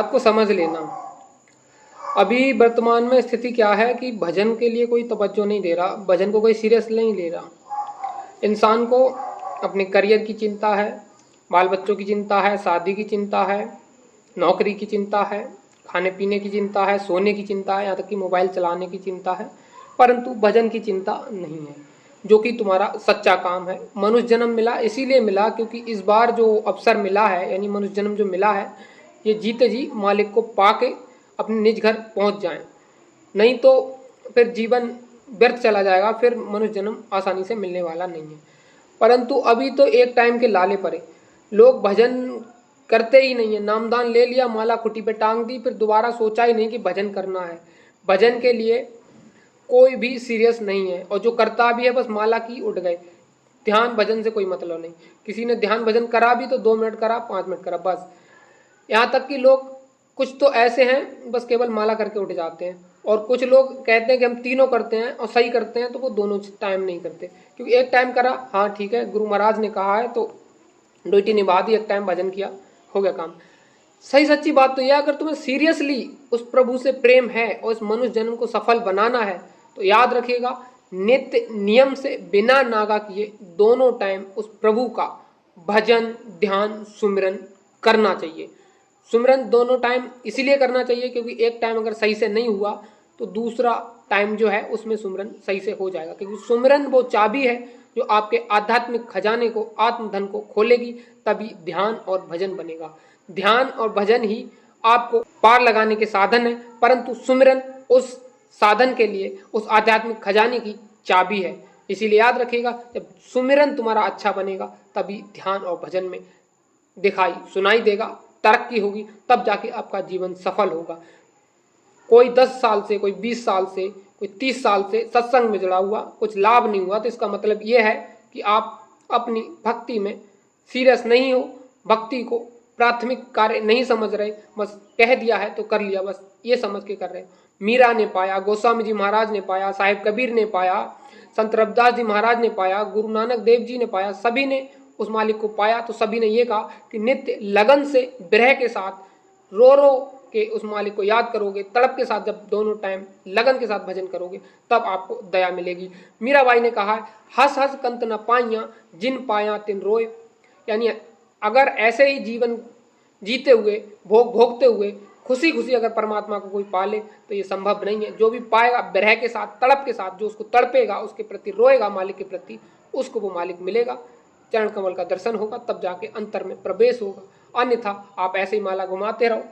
बात को समझ लेना। अभी वर्तमान में स्थिति क्या है कि भजन के लिए कोई तवज्जो नहीं दे रहा, भजन को कोई सीरियस नहीं ले रहा। इंसान को अपने करियर की चिंता है, बाल बच्चों की चिंता है, शादी की चिंता है, नौकरी की चिंता है, खाने पीने की चिंता है, सोने की चिंता है, यहाँ तक कि मोबाइल चलाने की चिंता है, परंतु भजन की चिंता नहीं है, जो कि तुम्हारा सच्चा काम है। मनुष्य जन्म मिला इसीलिए मिला क्योंकि इस बार जो अवसर मिला है, यानी मनुष्य जन्म जो मिला है, ये जीते जी मालिक को पाके अपने निज घर पहुंच जाएं, नहीं तो फिर जीवन व्यर्थ चला जाएगा, फिर मनुष्य जन्म आसानी से मिलने वाला नहीं है। परंतु अभी तो एक टाइम के लाले पड़े, लोग भजन करते ही नहीं है। नामदान ले लिया, माला खुटी पे टांग दी, फिर दोबारा सोचा ही नहीं कि भजन करना है। भजन के लिए कोई भी सीरियस नहीं है, और जो करता भी है बस माला की उठ गए। ध्यान भजन से कोई मतलब नहीं। किसी ने ध्यान भजन करा भी तो 2 मिनट करा, 5 मिनट करा, बस। यहाँ तक कि लोग कुछ तो ऐसे हैं बस केवल माला करके उठ जाते हैं, और कुछ लोग कहते हैं कि हम तीनों करते हैं और सही करते हैं, तो वो दोनों टाइम नहीं करते। क्योंकि एक टाइम करा, हाँ ठीक है, गुरु महाराज ने कहा है तो ड्यूटी निभा दी, एक टाइम भजन किया, हो गया काम। सही सच्ची बात तो यह, अगर तुम्हें सीरियसली उस प्रभु से प्रेम है और इस मनुष्य जन्म को सफल बनाना है, तो याद रखिएगा, नित्य नियम से बिना नागा किए दोनों टाइम उस प्रभु का भजन, ध्यान, सुमिरन करना चाहिए। सुमिरन दोनों टाइम इसीलिए करना चाहिए क्योंकि एक टाइम अगर सही से नहीं हुआ तो दूसरा टाइम जो है उसमें सुमिरन सही से हो जाएगा। क्योंकि सुमिरन वो चाबी है जो आपके आध्यात्मिक खजाने को, आत्मधन को खोलेगी, तभी ध्यान और भजन बनेगा। ध्यान और भजन ही आपको पार लगाने के साधन है, परंतु सुमिरन उस साधन के लिए, उस आध्यात्मिक खजाने की चाबी है। इसीलिए याद रखिएगा, जब सुमिरन तुम्हारा अच्छा बनेगा तभी ध्यान और भजन में दिखाई सुनाई देगा, तरक्की होगी, तब जाके आपका जीवन सफल होगा। कोई 10 साल से, कोई 20 साल से, कोई 30 साल से सत्संग में जुड़ा हुआ, कुछ लाभ नहीं हुआ, तो इसका मतलब ये है कि आप अपनी भक्ति में सीरियस नहीं हो, भक्ति को प्राथमिक कार्य नहीं समझ रहे, बस कह दिया है तो कर लिया, बस ये समझ के कर रहे। मीरा ने पाया, गोस्वामी जी महाराज ने पाया, साहिब कबीर ने पाया, संत रविदास जी महाराज ने पाया, गुरु नानक देव जी ने पाया, सभी ने उस मालिक को पाया। तो सभी ने ये कहा कि नित्य लगन से, विरह के साथ, रो रो के उस मालिक को याद करोगे, तड़प के साथ, जब दोनों टाइम लगन के साथ भजन करोगे, तब आपको दया मिलेगी। मीराबाई ने कहा है, हंस हंस कंत न पाइया, जिन पाया तिन रोए। यानी अगर ऐसे ही जीवन जीते हुए, भोगते हुए खुशी खुशी अगर परमात्मा को कोई पाले तो ये संभव नहीं है। जो भी पाएगा विरह के साथ, तड़प के साथ, जो उसको तड़पेगा, उसके प्रति रोएगा, मालिक के प्रति, उसको वो मालिक मिलेगा, चरण कमल का दर्शन होगा, तब जाके अंतर में प्रवेश होगा। अन्यथा आप ऐसे ही माला घुमाते रहो,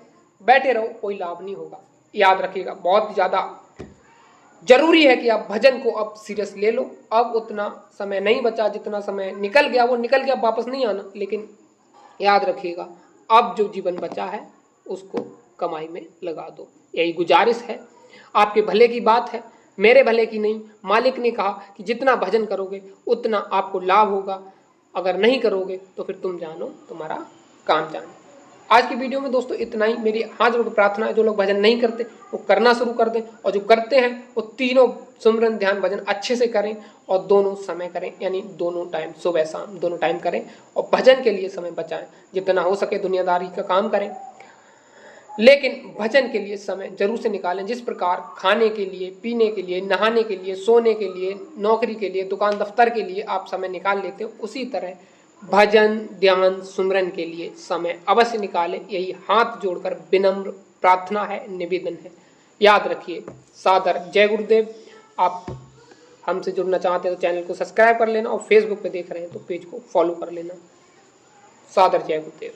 बैठे रहो, कोई लाभ नहीं होगा। याद रखिएगा, बहुत ज़्यादा जरूरी है कि आप भजन को अब सीरियस ले लो। अब उतना समय नहीं बचा, जितना समय निकल गया वो निकल गया, वापस नहीं आना। लेकिन याद रखिएगा, अब जो जीवन बचा है उसको कमाई में लगा दो। यही गुजारिश है, आपके भले की बात है, मेरे भले की नहीं। मालिक ने कहा कि जितना भजन करोगे उतना आपको लाभ होगा, अगर नहीं करोगे तो फिर तुम जानो, तुम्हारा काम जानो। आज की वीडियो में दोस्तों इतना ही। मेरी हाथ जोड़ के प्रार्थना है, जो लोग भजन नहीं करते वो करना शुरू कर दें, और जो करते हैं वो तीनों सुमिरन, ध्यान, भजन अच्छे से करें, और दोनों समय करें, यानी दोनों टाइम, सुबह शाम दोनों टाइम करें, और भजन के लिए समय बचाएं। जितना हो सके दुनियादारी का काम करें, लेकिन भजन के लिए समय जरूर से निकालें। जिस प्रकार खाने के लिए, पीने के लिए, नहाने के लिए, सोने के लिए, नौकरी के लिए, दुकान दफ्तर के लिए आप समय निकाल लेते हो, उसी तरह भजन, ध्यान, सुमिरन के लिए समय अवश्य निकालें। यही हाथ जोड़कर विनम्र प्रार्थना है, निवेदन है। याद रखिए, सादर जय गुरुदेव। आप हमसे जुड़ना चाहते हैं तो चैनल को सब्सक्राइब कर लेना, और फेसबुक पे देख रहे हैं तो पेज को फॉलो कर लेना। सादर जय गुरुदेव।